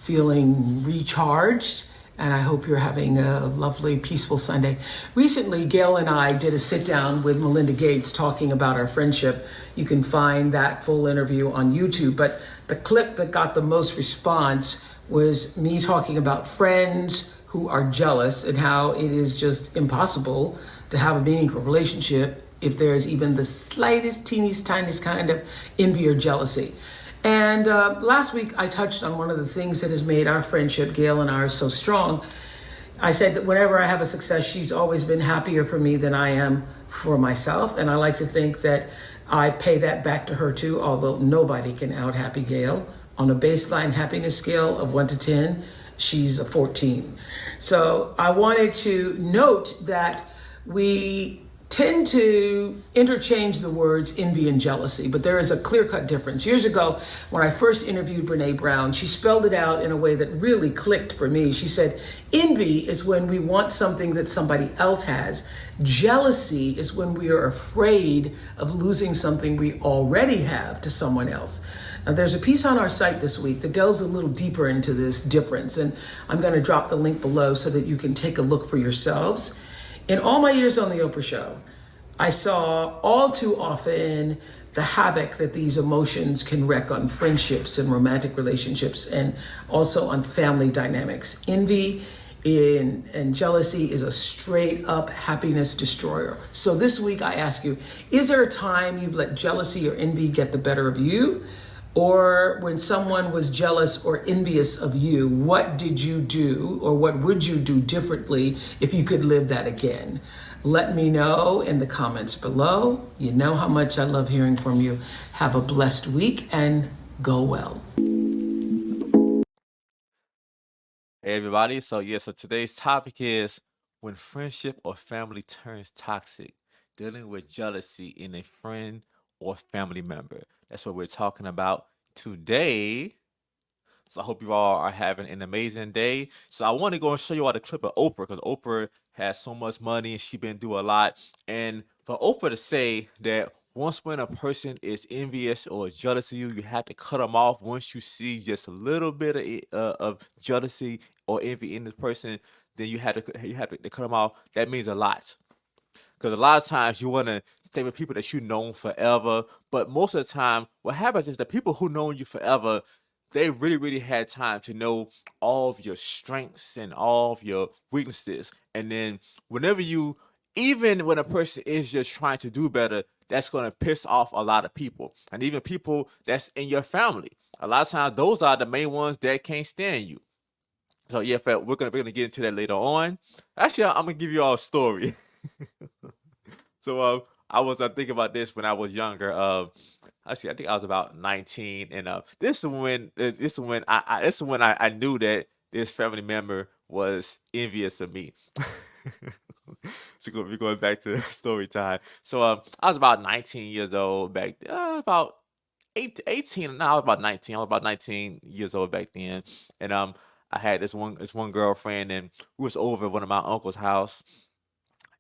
feeling recharged, and I hope you're having a lovely, peaceful Sunday. Recently, Gail and I did a sit down with Melinda Gates talking about our friendship. You can find that full interview on YouTube, but the clip that got the most response was me talking about friends who are jealous and how it is just impossible to have a meaningful relationship if there's even the slightest, teeniest, tiniest kind of envy or jealousy. And last week, I touched on one of the things that has made our friendship, Gail and ours, so strong. I said that whenever I have a success, she's always been happier for me than I am for myself. And I like to think that I pay that back to her too, although nobody can out happy Gail. On a baseline happiness scale of 1 to 10, she's a 14. So I wanted to note that we tend to interchange the words envy and jealousy, but there is a clear-cut difference. Years ago, when I first interviewed Brene Brown, she spelled it out in a way that really clicked for me. She said, envy is when we want something that somebody else has. Jealousy is when we are afraid of losing something we already have to someone else. Now, there's a piece on our site this week that delves a little deeper into this difference, and I'm going to drop the link below so that you can take a look for yourselves. In all my years on the Oprah Show, I saw all too often the havoc that these emotions can wreak on friendships and romantic relationships, and also on family dynamics. Envy and jealousy is a straight up happiness destroyer. So this week I ask you, is there a time you've let jealousy or envy get the better of you? Or when someone was jealous or envious of you, what did you do, or what would you do differently if you could live that again? Let me know in the comments below. You know how much I love hearing from you. Have a blessed week and go well. Hey everybody, so today's topic is when friendship or family turns toxic, dealing with jealousy in a friend or family member. That's what we're talking about today. So I hope you all are having an amazing day. So I want to go and show you all the clip of Oprah, because Oprah has so much money and she been through a lot. And for Oprah to say that once when a person is envious or jealous of you, you have to cut them off. Once you see just a little bit of jealousy or envy in this person, then you have to cut them off. That means a lot. Because a lot of times you want to stay with people that you've known forever. But most of the time, what happens is the people who known you forever, they really, really had time to know all of your strengths and all of your weaknesses. And then whenever even when a person is just trying to do better, that's going to piss off a lot of people. And even people that's in your family. A lot of times, those are the main ones that can't stand you. So yeah, we're gonna get into that later on. Actually, I'm gonna give you all a story. So I was thinking about this when I was younger. Actually, I think I was about 19, and this is when I knew that this family member was envious of me. So we're going back to story time. So I was about 19 years old back then, about 18. No, I was about 19. I was about 19 years old back then, and I had this one girlfriend, and we was over at one of my uncle's house,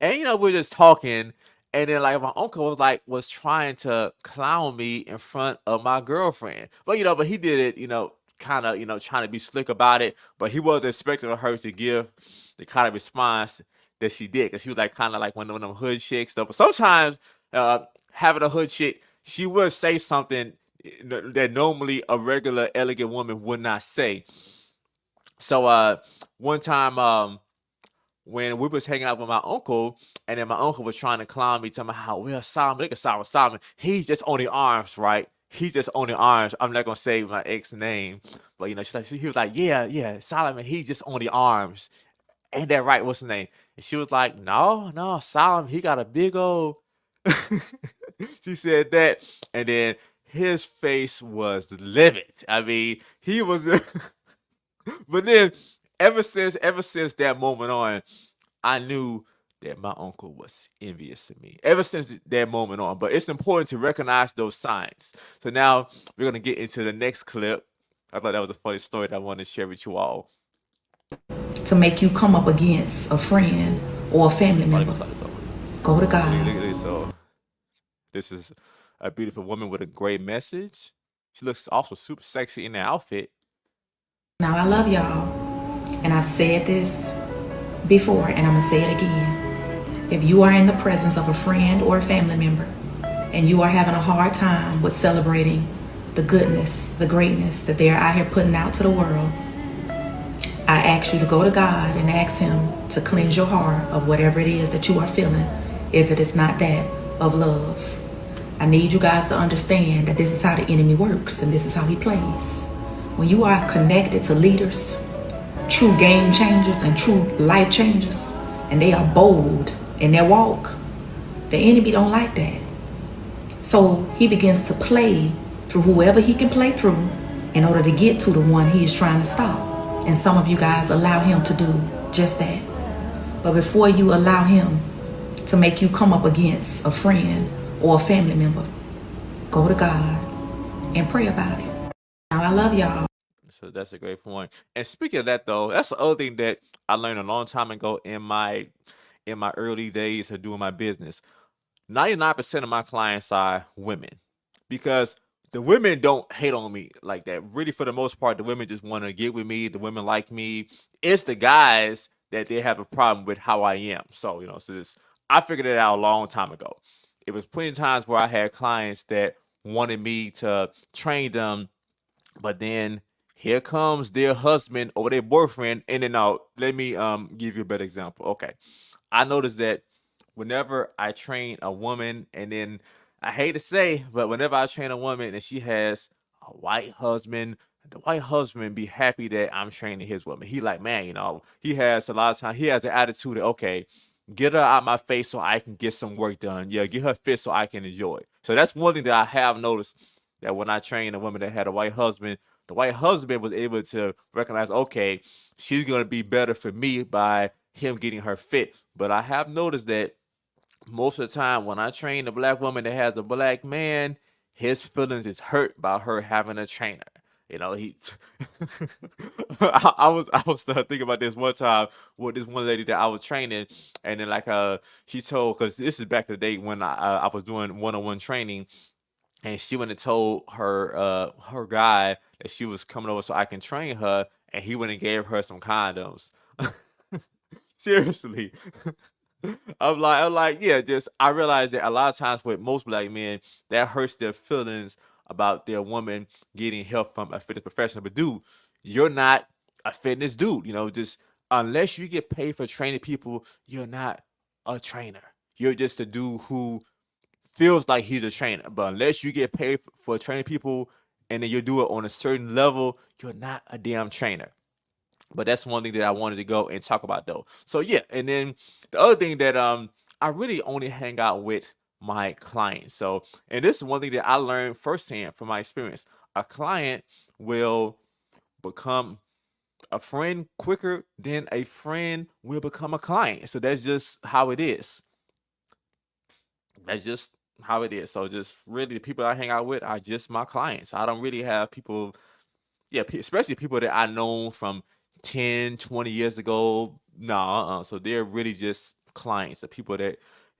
and we were just talking, and then like my uncle was trying to clown me in front of my girlfriend. But he did it, kind of, trying to be slick about it, but he wasn't expecting her to give the kind of response that she did, because she was like kind of like one of them hood chicks stuff. But sometimes having a hood chick, she would say something that normally a regular elegant woman would not say. So one time when we was hanging out with my uncle, and then my uncle was trying to clown me, telling me how, well, Solomon, look at Solomon. He's just on the arms, right? He's just on the arms. I'm not gonna say my ex name, but he was like, yeah, Solomon, he's just on the arms. Ain't that right? What's his name? And she was like, no, Solomon, he got a big old. She said that, and then his face was livid. I mean, he was. But then ever since that moment on, I knew that my uncle was envious of me. Ever since that moment on. But it's important to recognize those signs. So now we're gonna get into the next clip. I thought that was a funny story that I wanted to share with you all. To make you come up against a friend or a family member. Go to God. Look at this. So this is a beautiful woman with a great message. She looks also super sexy in the outfit. Now, I love y'all, and I've said this before, and I'm going to say it again. If you are in the presence of a friend or a family member, and you are having a hard time with celebrating the goodness, the greatness that they're out here putting out to the world, I ask you to go to God and ask Him to cleanse your heart of whatever it is that you are feeling, if it is not that of love. I need you guys to understand that this is how the enemy works and this is how he plays. When you are connected to leaders, true game changers and true life changers, and they are bold in their walk, the enemy don't like that. So he begins to play through whoever he can play through in order to get to the one he is trying to stop. And some of you guys allow him to do just that. But before you allow him to make you come up against a friend or a family member, go to God and pray about it. Now, I love y'all. So that's a great point. And speaking of that, though, that's the other thing that I learned a long time ago in my early days of doing my business. 99% of my clients are women, because the women don't hate on me like that. Really, for the most part, the women just want to get with me. The women like me. It's the guys that they have a problem with how I am. So, I figured it out a long time ago. It was plenty of times where I had clients that wanted me to train them, but then here comes their husband or their boyfriend. And then now, let me give you a better example. Okay. I noticed that whenever I train a woman, and then I hate to say, but whenever I train a woman and she has a white husband, the white husband be happy that I'm training his woman. He like, man, he has a lot of time. He has an attitude that, okay, get her out my face so I can get some work done. Yeah, get her fit so I can enjoy it. So that's one thing that I have noticed, that when I trained a woman that had a white husband, the white husband was able to recognize, okay, she's going to be better for me by him getting her fit. But I have noticed that most of the time when I train a black woman that has a black man, his feelings is hurt by her having a trainer. He I was thinking about this one time with this one lady that I was training, and then she told, because this is back in the day when I was doing one-on-one training, and she went and told her guy that she was coming over so I can train her, and he went and gave her some condoms. Seriously. I'm like, yeah, just I realize that a lot of times with most black men, that hurts their feelings about their woman getting help from a fitness professional. But dude, you're not a fitness dude. Just unless you get paid for training people, you're not a trainer. You're just a dude who feels like he's a trainer. But unless you get paid for training people and then you do it on a certain level, you're not a damn trainer. But that's one thing that I wanted to go and talk about, though. So yeah, and then the other thing that I really only hang out with my clients. So, and this is one thing that I learned firsthand from my experience. A client will become a friend quicker than a friend will become a client. So that's just how it is. That's just how it is. So just really the people I hang out with are just my clients. I don't really have people, yeah, especially people that I know from 10, 20 years ago. No, so they're really just clients, the people that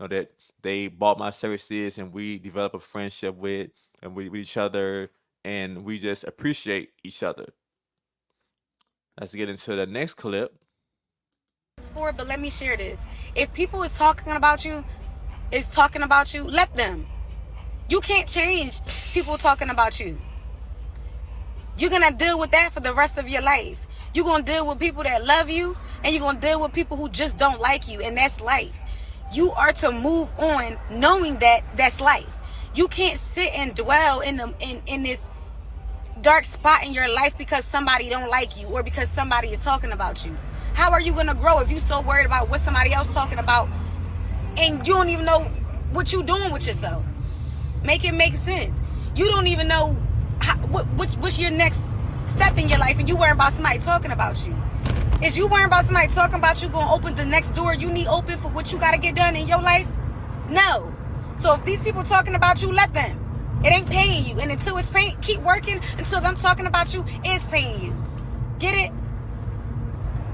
that they bought my services and we develop a friendship with, and with each other, and we just appreciate each other. Let's get into the next clip. But let me share this. If people is talking about you, let them. You can't change people talking about you. You're going to deal with that for the rest of your life. You're going to deal with people that love you, and you're going to deal with people who just don't like you, and that's life. You are to move on knowing that that's life. You can't sit and dwell in this dark spot in your life because somebody don't like you or because somebody is talking about you. How are you going to grow if you're so worried about what somebody else talking about and you don't even know what you're doing with yourself? Make it make sense. You don't even know what's your next step in your life, and you worrying about somebody talking about you. Is you worrying about somebody talking about you going to open the next door you need open for what you got to get done in your life? No. So if these people talking about you, let them. It ain't paying you. And until it's paying, keep working until them talking about you is paying you. Get it?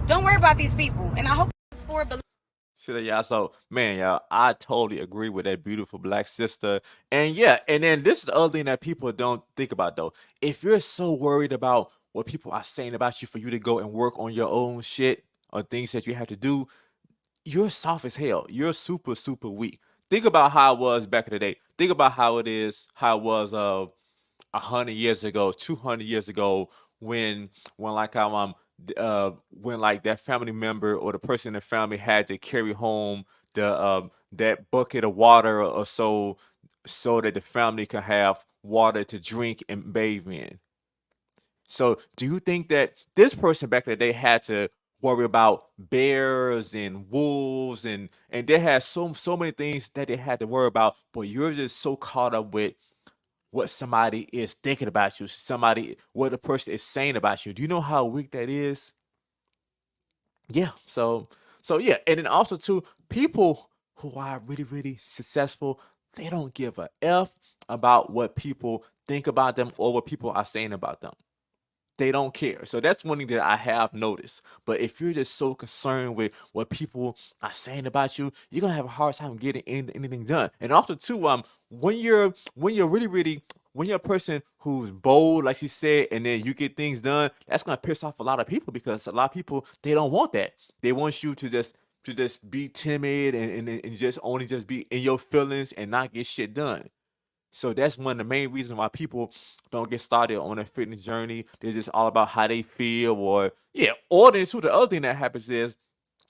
Don't worry about these people. And I hope it's for See that, y'all? So, man, y'all, I totally agree with that beautiful black sister. And yeah, and then this is the other thing that people don't think about, though. If you're so worried about what people are saying about you for you to go and work on your own shit or things that you have to do, you're soft as hell. You're super, super weak. Think about how it was back in the day. Think about how it was 100 years ago, 200 years ago, when like when like that family member or the person in the family had to carry home that bucket of water or so that the family can have water to drink and bathe in. So do you think that this person back in the day had to worry about bears and wolves and they had so many things that they had to worry about, but you're just so caught up with what somebody is thinking about you, what the person is saying about you. Do you know how weak that is? Yeah. So yeah, and then also too, people who are really, really successful, they don't give a F about what people think about them or what people are saying about them. They don't care. So that's one thing that I have noticed. But if you're just so concerned with what people are saying about you, you're gonna have a hard time getting anything done. And also too, when you're really, really when you're a person who's bold, like she said, and then you get things done, that's gonna piss off a lot of people because a lot of people they don't want that. They want you to just be timid and just only just be in your feelings and not get shit done. So that's one of the main reasons why people don't get started on a fitness journey. They're just all about how they feel, or yeah. Or then too, the other thing that happens is,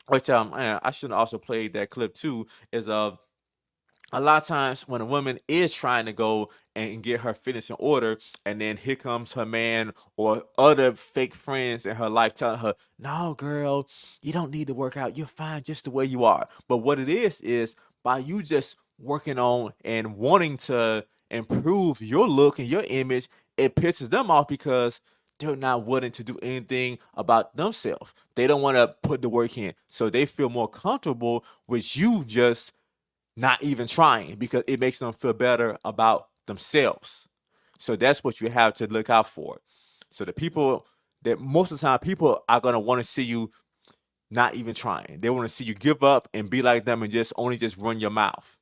which I should have also played that clip too, is a lot of times when a woman is trying to go and get her fitness in order, and then here comes her man or other fake friends in her life telling her, "No, girl, you don't need to work out. You're fine just the way you are." But what it is by you just working on and wanting to improve your look and your image, it pisses them off because they're not willing to do anything about themselves. They don't want to put the work in. So they feel more comfortable with you just not even trying because it makes them feel better about themselves. So that's what you have to look out for. So the people that most of the time people are gonna want to see you not even trying. They want to see you give up and be like them and just run your mouth.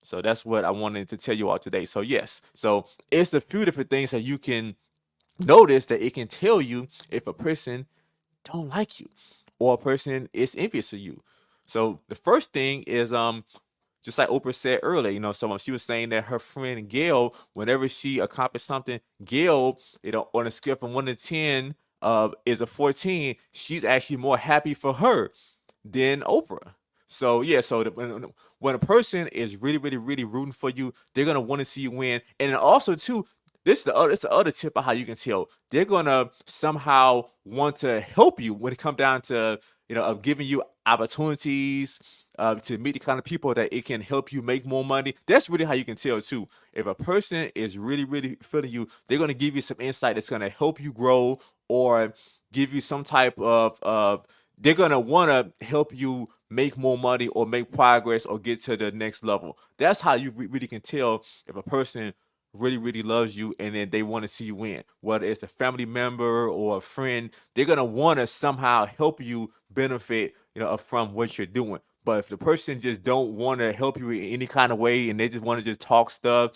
So that's what I wanted to tell you all today. So yes, so it's a few different things that you can notice that it can tell you if a person don't like you or a person is envious of you. So the first thing is just like Oprah said earlier, so she was saying that her friend Gail, whenever she accomplished something, Gail, on a scale from 1 to 10, is a 14. She's actually more happy for her than Oprah. So yeah, when a person is really, really, really rooting for you, they're gonna want to see you win. And then also too, it's the other tip of how you can tell. They're gonna somehow want to help you when it comes down to of giving you opportunities to meet the kind of people that it can help you make more money. That's really how you can tell too. If a person is really, really feeling you, they're gonna give you some insight that's gonna help you grow or give you some type of they're gonna want to help you make more money or make progress or get to the next level. That's how you really can tell if a person really, really loves you and then they want to see you win. Whether it's a family member or a friend, they're gonna want to somehow help you benefit, from what you're doing. But if the person just don't want to help you in any kind of way and they just want to just talk stuff,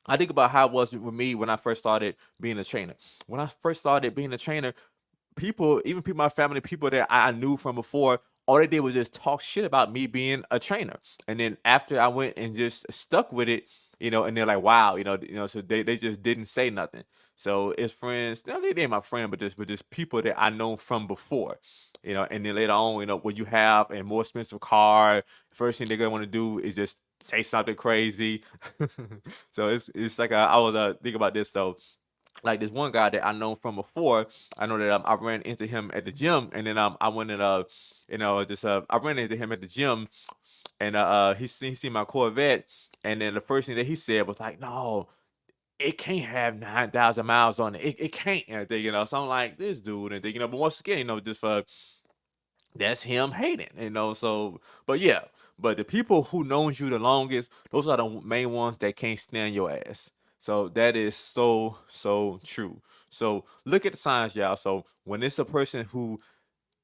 I think about how it was with me when I first started being a trainer. When I first started being a trainer, even people, my family, people that I knew from before, all they did was just talk shit about me being a trainer. And then after I went and just stuck with it, and they're like, wow, so they just didn't say nothing. So it's friends, they ain't my friend, but just people that I know from before, and then later on, when you have a more expensive car, first thing they're gonna want to do is just say something crazy. So it's like I was thinking about this. So like this one guy that I know from before, I know that I ran into him at the gym, and then I went and just I ran into him at the gym, and he seen my Corvette, and then the first thing that he said was like, "No, it can't have 9,000 miles on it. It can't," and everything. So I'm like, this dude, and but once again, just for that's him hating. So, but yeah, but the people who knows you the longest, those are the main ones that can't stand your ass. So that is so true. So look at the signs, y'all. So when it's a person who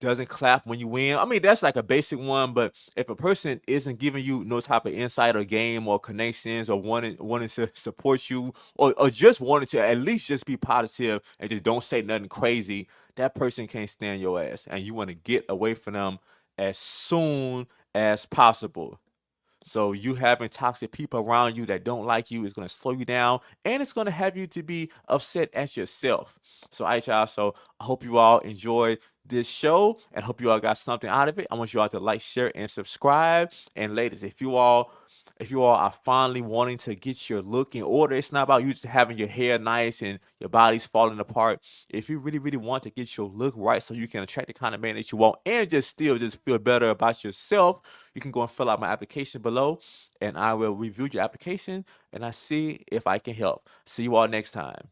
doesn't clap when you win. I mean, that's like a basic one, but if a person isn't giving you no type of insight or game or connections or wanting to support you or just wanting to at least just be positive and just don't say nothing crazy, that person can't stand your ass. And you want to get away from them as soon as possible. So you having toxic people around you that don't like you is going to slow you down, and it's going to have you to be upset at yourself. So, all right, y'all. So I hope you all enjoyed this show and hope you all got something out of it. I want you all to like, share, and subscribe. And ladies, if you all are finally wanting to get your look in order, it's not about you just having your hair nice and your body's falling apart. If you really, really want to get your look right so you can attract the kind of man that you want and just still just feel better about yourself, you can go and fill out my application below and I will review your application and I see if I can help. See you all next time.